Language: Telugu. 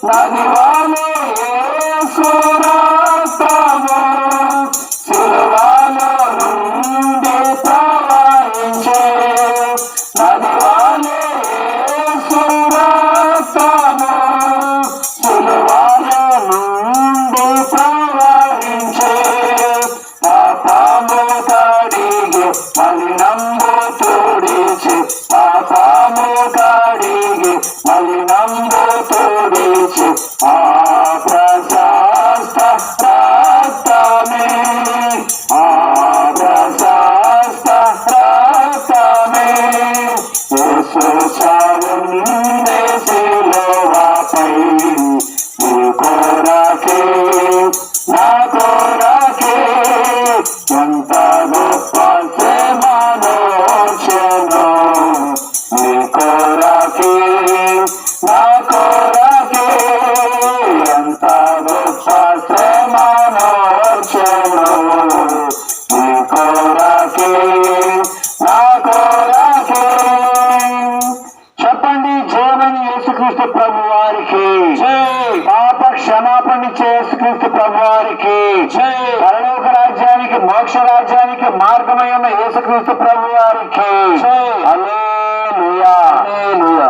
నదివాలో యేసు రక్తము సిలువలో నుండి ప్రవహించే నదివాలో యేసు రక్తము సిలువలో నుండి ప్రవహించే పాపము కడిగి మలినంబు తుడిచి పాపము కడిగి మలినంబు తుడిచి ఆ ప్రశస్త రక్తమే ఆ ప్రశస్త రక్తమే యేసు చావుండే సిలువపై నీ కొరకే నా కొరకే ఎంత గొప్ప శ్రమనోచెను నీ కొరకే నా కొరకే ఎంత గొప్ప శ్రమనోచెను నీ కొరకే నా కొరకే. చెప్పండి, జీవని యేసుక్రీస్తు ప్రభు వారికి పాప క్షమాపణ యేసుక్రీస్తు ప్రభు వారికి పరలోక రాజ్యానికి మోక్ష రాజ్యానికి మార్గమై ఉన్న యేసుక్రీస్తు ప్రభు వారికి హల్లెలూయా హల్లెలూయా.